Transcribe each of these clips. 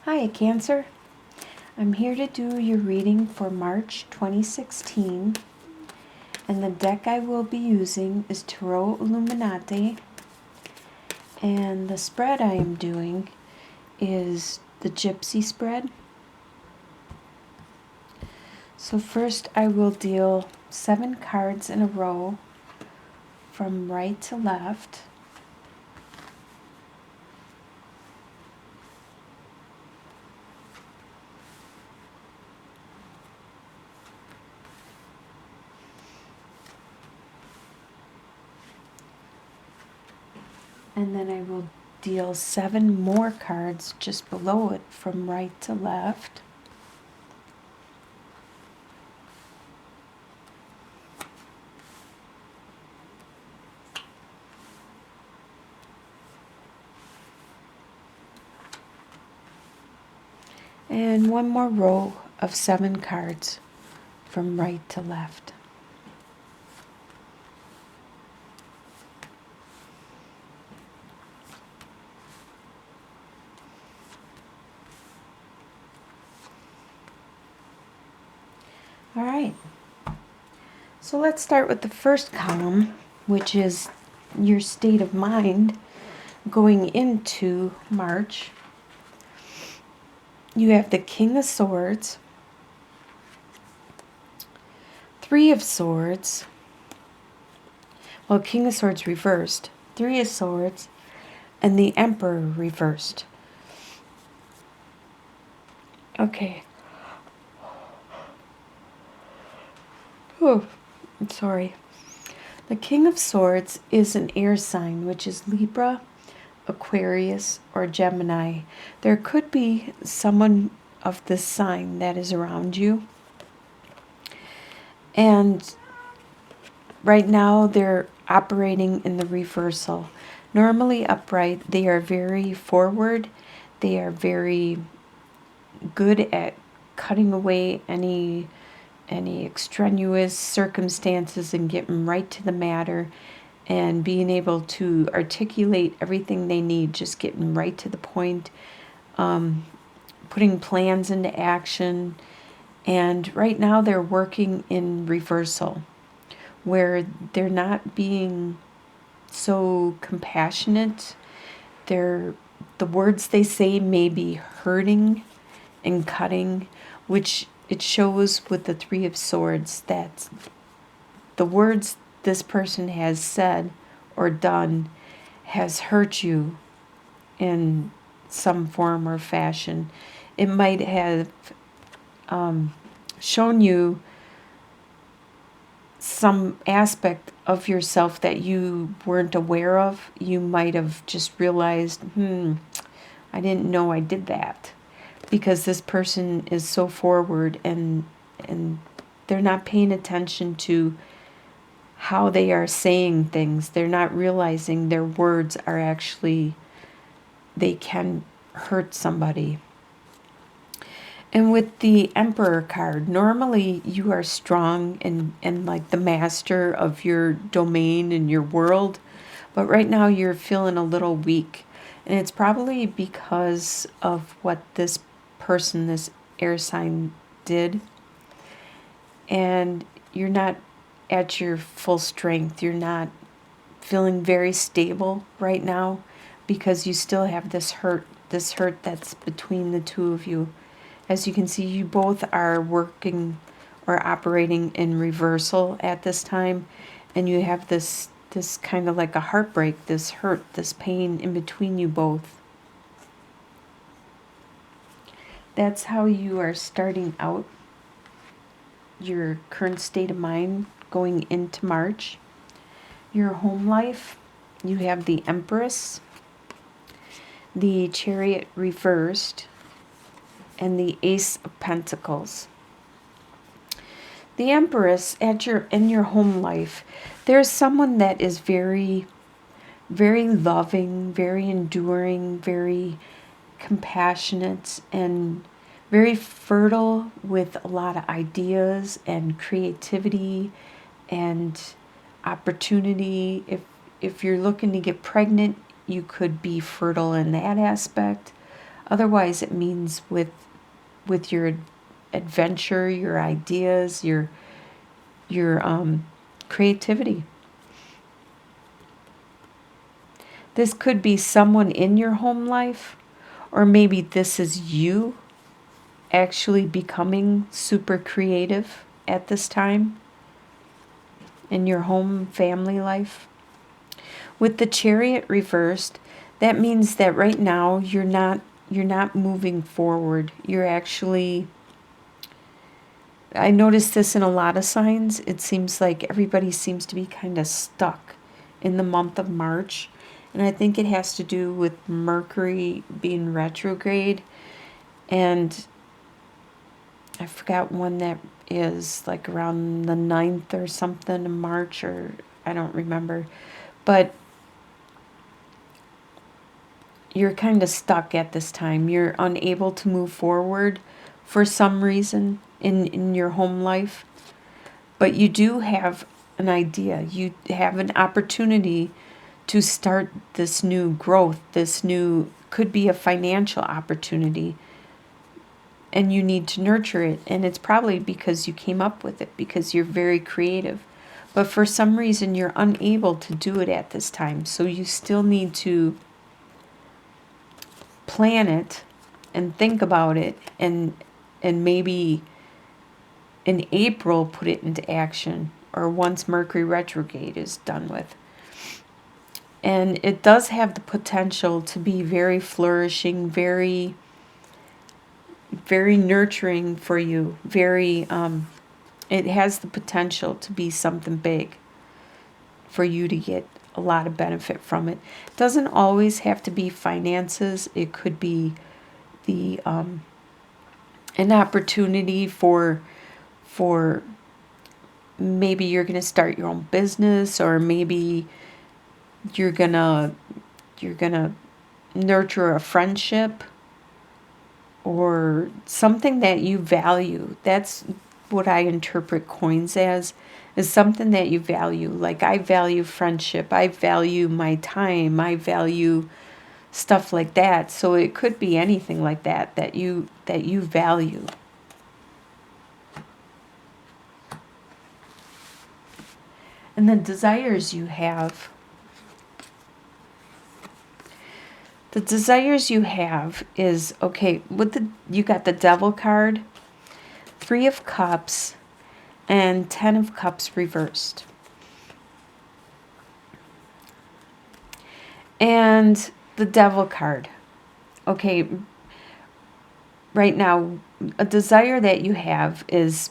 Hi, Cancer. I'm here to do your reading for March 2016, and the deck I will be using is Tarot Illuminati, and the spread I am doing is the Gypsy spread. So first I will deal 7 cards in a row from right to left. And then I will deal 7 more cards just below it from right to left. And 1 more row of 7 cards from right to left. All right, so let's start with the first column, which is your state of mind going into March. You have the King of Swords, 3 of Swords, well, King of Swords reversed, 3 of Swords, and the Emperor reversed. Okay. Oh, I'm sorry. The King of Swords is an air sign, which is Libra, Aquarius, or Gemini. There could be someone of this sign that is around you. And right now they're operating in the reversal. Normally upright, they are very forward. They are very good at cutting away any extraneous circumstances and getting right to the matter and being able to articulate everything they need, just getting right to the point, putting plans into action. And right now they're working in reversal, where they're not being so compassionate. The words they say may be hurting and cutting, which it shows with the 3 of Swords that the words this person has said or done has hurt you in some form or fashion. It might have shown you some aspect of yourself that you weren't aware of. You might have just realized, I didn't know I did that, because this person is so forward and they're not paying attention to how they are saying things. They're not realizing their words are actually, they can hurt somebody. And with the Emperor card, normally you are strong and like the master of your domain and your world, but right now you're feeling a little weak. And it's probably because of what this person, this air sign, did. And you're not at your full strength. You're not feeling very stable right now because you still have this hurt that's between the two of you. As you can see, you both are working or operating in reversal at this time, and you have this kind of like a heartbreak, this hurt, this pain in between you both. That's how you are starting out your current state of mind going into March. Your home life, you have the Empress, the Chariot reversed, and the Ace of Pentacles. The Empress in your home life, there's someone that is very, very loving, very enduring, very compassionate, and very fertile with a lot of ideas and creativity and opportunity. If you're looking to get pregnant, you could be fertile in that aspect Otherwise, it means with your adventure, your ideas, your creativity. This could be someone in your home life, or maybe this is you actually becoming super creative at this time in your home family life. With the Chariot reversed, that means that right now you're not moving forward. You're actually, I noticed this in a lot of signs. It seems like everybody seems to be kind of stuck in the month of March. And I think it has to do with Mercury being retrograde. And I forgot when that is, like around the 9th or something in March, or I don't remember. But you're kind of stuck at this time. You're unable to move forward for some reason in your home life. But you do have an idea. You have an opportunity to start this new growth, this new, could be a financial opportunity. And you need to nurture it. And it's probably because you came up with it, because you're very creative. But for some reason, you're unable to do it at this time. So you still need to plan it and think about it, and maybe in April put it into action, or once Mercury retrograde is done with. And it does have the potential to be very flourishing, very nurturing for you, very it has the potential to be something big for you to get a lot of benefit from it. It doesn't always have to be finances. It could be the an opportunity for maybe you're going to start your own business, or maybe you're going to nurture a friendship or something that you value. That's what I interpret coins as, is something that you value. Like, I value friendship, I value my time, I value stuff like that. So it could be anything like that that you value. And the desires you have. The desires you have is, okay, you got the Devil card, 3 of Cups, and 10 of Cups reversed. And the Devil card. Okay, right now, a desire that you have is,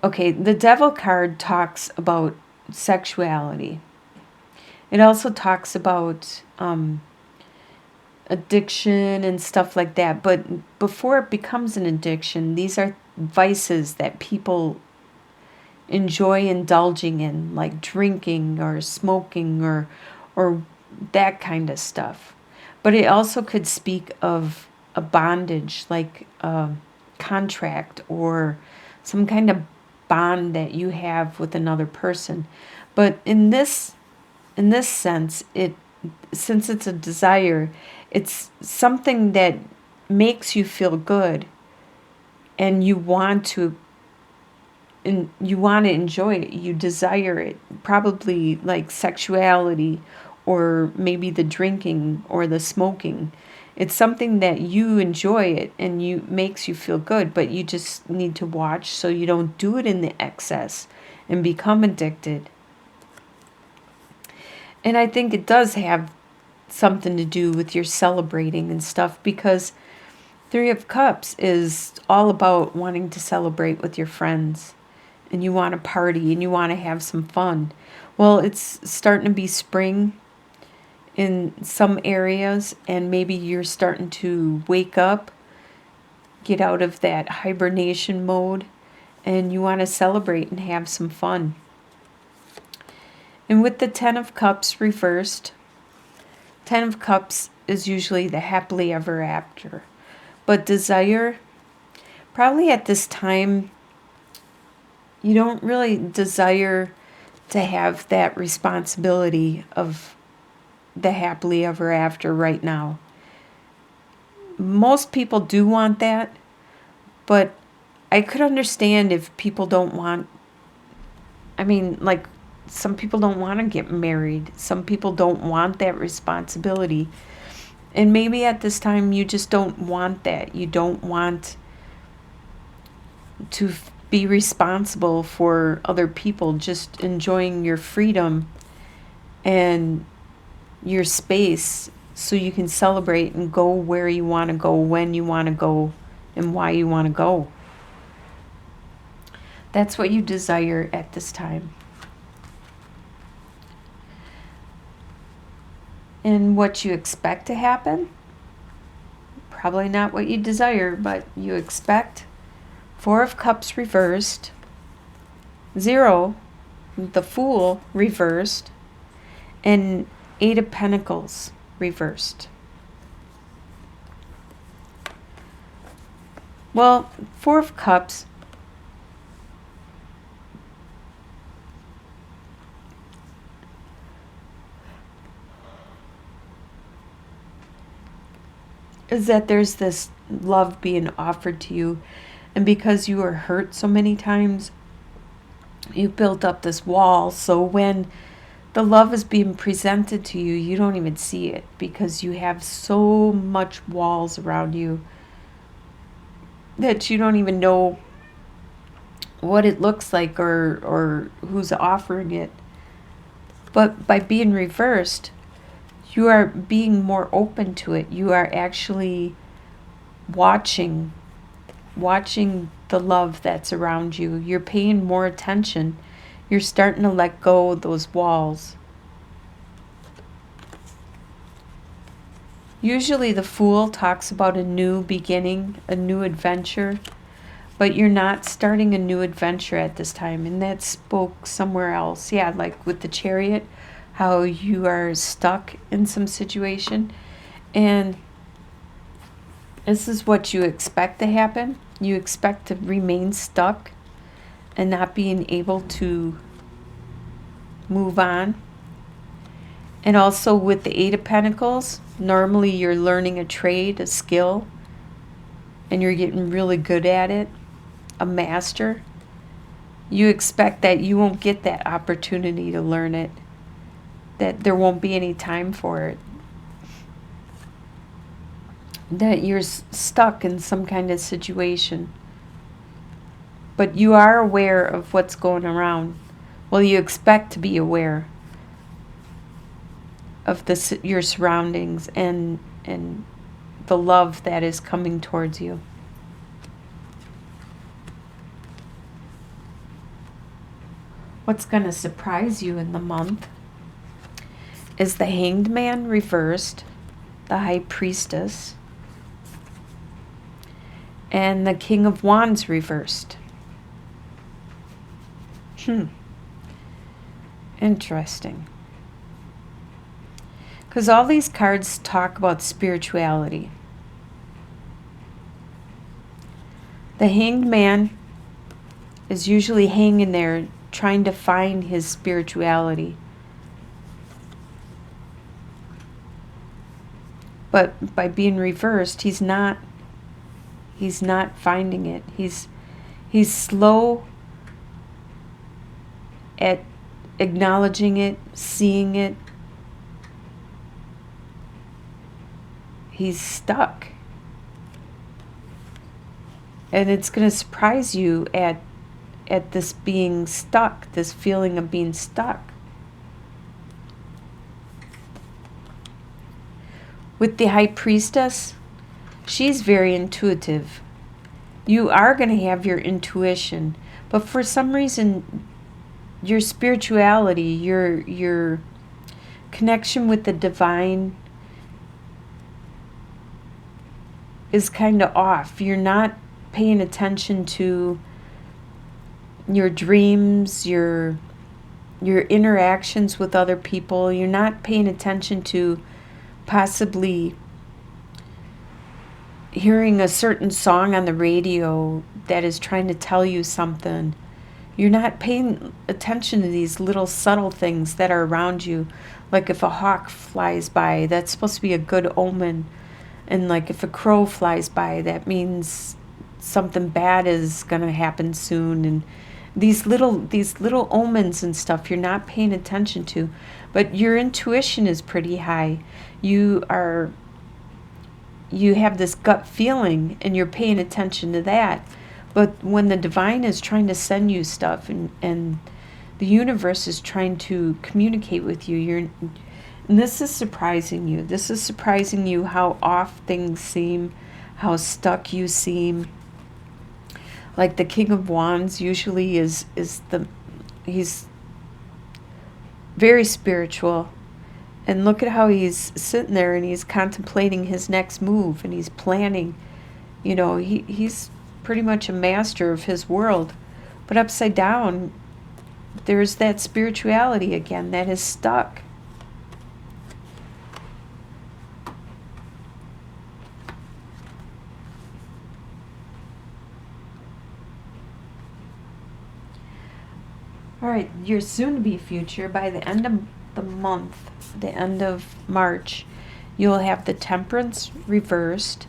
okay, the Devil card talks about sexuality. It also talks about addiction and stuff like that. But before it becomes an addiction, these are vices that people enjoy indulging in, like drinking or smoking or that kind of stuff. But it also could speak of a bondage, like a contract or some kind of bond that you have with another person. But in this sense, since it's a desire, it's something that makes you feel good, and you want to enjoy it. You desire it, probably like sexuality, or maybe the drinking or the smoking. It's something that you enjoy it, and makes you feel good, but you just need to watch so you don't do it in the excess and become addicted. And I think it does have something to do with your celebrating and stuff, because 3 of Cups is all about wanting to celebrate with your friends, and you want to party and you want to have some fun. Well, it's starting to be spring in some areas, and maybe you're starting to wake up, get out of that hibernation mode, and you want to celebrate and have some fun. And with the 10 of Cups reversed, 10 of Cups is usually the happily ever after. But desire, probably at this time, you don't really desire to have that responsibility of the happily ever after right now. most people do want that, but I could understand if people don't want, like, some people don't want to get married. Some people don't want that responsibility. And maybe at this time you just don't want that. You don't want to be responsible for other people, just enjoying your freedom and your space so you can celebrate and go where you want to go, when you want to go, and why you want to go. That's what you desire at this time. And what you expect to happen? Probably not what you desire, but you expect. 4 of Cups reversed. 0, the Fool reversed. And 8 of Pentacles reversed. Well, 4 of Cups. Is that there's this love being offered to you, and because you were hurt so many times, you built up this wall, so when the love is being presented to you, you don't even see it because you have so much walls around you that you don't even know what it looks like or who's offering it. But by being reversed, you are being more open to it. You are actually watching the love that's around you. You're paying more attention. You're starting to let go of those walls. Usually the Fool talks about a new beginning, a new adventure, but you're not starting a new adventure at this time, and that spoke somewhere else. Yeah, like with the Chariot, how you are stuck in some situation, and this is what you expect to happen. You expect to remain stuck and not being able to move on. And also with the 8 of Pentacles, normally you're learning a trade, a skill, and you're getting really good at it, a master. You expect that you won't get that opportunity to learn it, that there won't be any time for it, that you're stuck in some kind of situation. But you are aware of what's going around. Well, you expect to be aware of your surroundings and the love that is coming towards you. What's going to surprise you in the month is the Hanged Man reversed, the High Priestess, and the King of Wands reversed. Interesting. Because all these cards talk about spirituality. The Hanged Man is usually hanging there trying to find his spirituality. But by being reversed, he's not finding it. He's slow at acknowledging it, seeing it. He's stuck. And it's going to surprise you at this being stuck, this feeling of being stuck. With the High Priestess, she's very intuitive. You are going to have your intuition, but for some reason, your spirituality, your connection with the divine is kind of off. You're not paying attention to your dreams, your interactions with other people. You're not paying attention to possibly hearing a certain song on the radio that is trying to tell you something. You're not paying attention to these little subtle things that are around you. Like if a hawk flies by, that's supposed to be a good omen. And like if a crow flies by, that means something bad is going to happen soon. And these little omens and stuff you're not paying attention to, but your intuition is pretty high. You have this gut feeling and you're paying attention to that. But when the divine is trying to send you stuff and the universe is trying to communicate with you, and this is surprising you. This is surprising you how off things seem, how stuck you seem. Like the King of Wands usually he's very spiritual. And look at how he's sitting there and he's contemplating his next move and he's planning. He's pretty much a master of his world. But upside down, there's that spirituality again that is stuck. All right, your soon-to-be future, by the end of the month, the end of March, you'll have the Temperance reversed,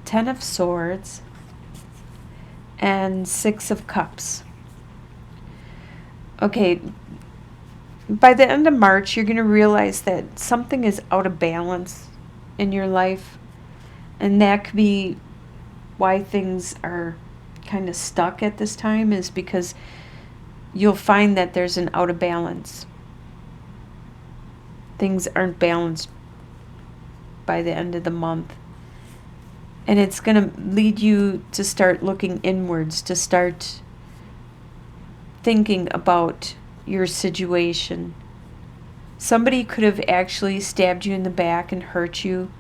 10 of Swords, and 6 of Cups. Okay, by the end of March, you're going to realize that something is out of balance in your life, and that could be why things are kind of stuck at this time, is because you'll find that there's an out of balance. Things aren't balanced by the end of the month. And it's going to lead you to start looking inwards, to start thinking about your situation. Somebody could have actually stabbed you in the back and hurt you.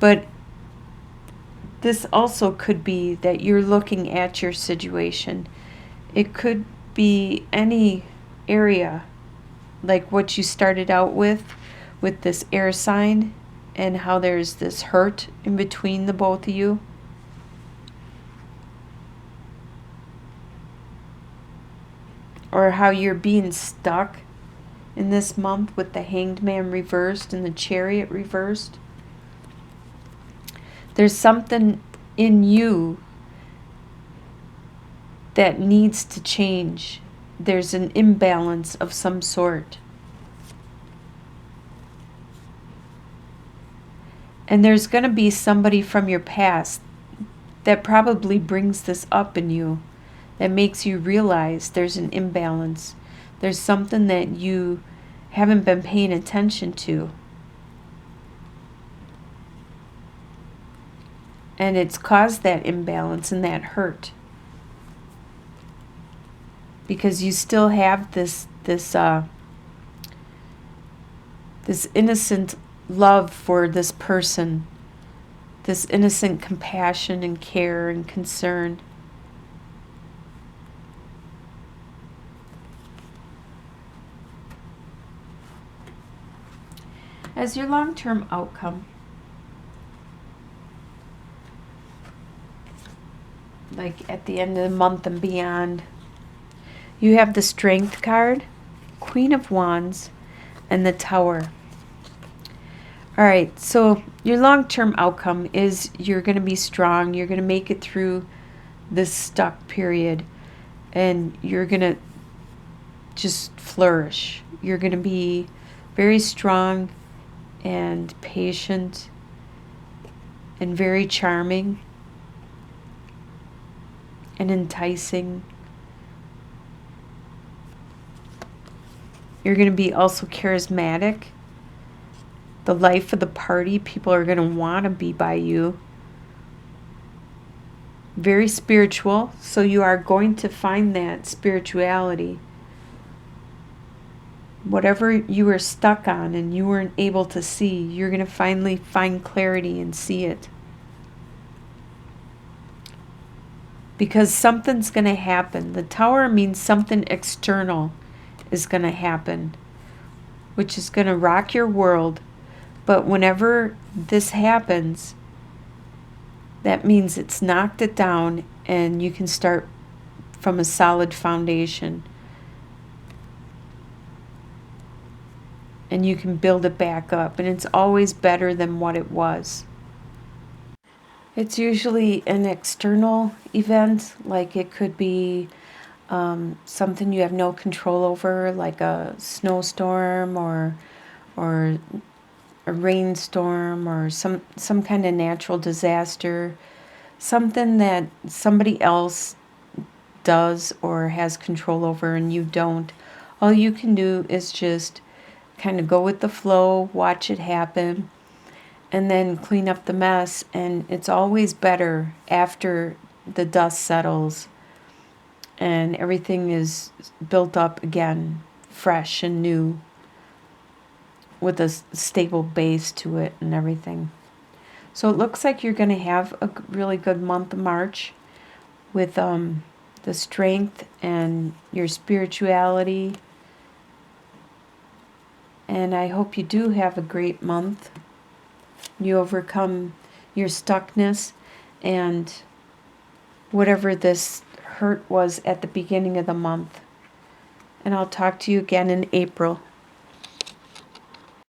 But this also could be that you're looking at your situation. It could be any area, like what you started out with this air sign, and how there's this hurt in between the both of you. Or how you're being stuck in this month with the Hanged Man reversed and the Chariot reversed. There's something in you that needs to change. There's an imbalance of some sort. And there's going to be somebody from your past that probably brings this up in you, that makes you realize there's an imbalance. There's something that you haven't been paying attention to. And it's caused that imbalance and that hurt. Because you still have this innocent love for this person, this innocent compassion and care and concern. As your long-term outcome, like at the end of the month and beyond, you have the Strength card, Queen of Wands, and the Tower. All right, so your long-term outcome is you're going to be strong. You're going to make it through this stuck period, and you're going to just flourish. You're going to be very strong and patient and very charming and enticing. You're going to be also charismatic. The life of the party, people are going to want to be by you. Very spiritual, so you are going to find that spirituality. Whatever you were stuck on and you weren't able to see, you're going to finally find clarity and see it. Because something's going to happen. The Tower means something external is going to happen, which is going to rock your world. But whenever this happens, that means it's knocked it down and you can start from a solid foundation. And you can build it back up. And it's always better than what it was. It's usually an external event, like it could be something you have no control over, like a snowstorm or a rainstorm or some kind of natural disaster, something that somebody else does or has control over and you don't. All you can do is just kind of go with the flow, watch it happen, and then clean up the mess. And it's always better after the dust settles and everything is built up again, fresh and new, with a stable base to it and everything. So it looks like you're going to have a really good month of March with the strength and your spirituality. And I hope you do have a great month. You overcome your stuckness and whatever this hurt was at the beginning of the month. And I'll talk to you again in April.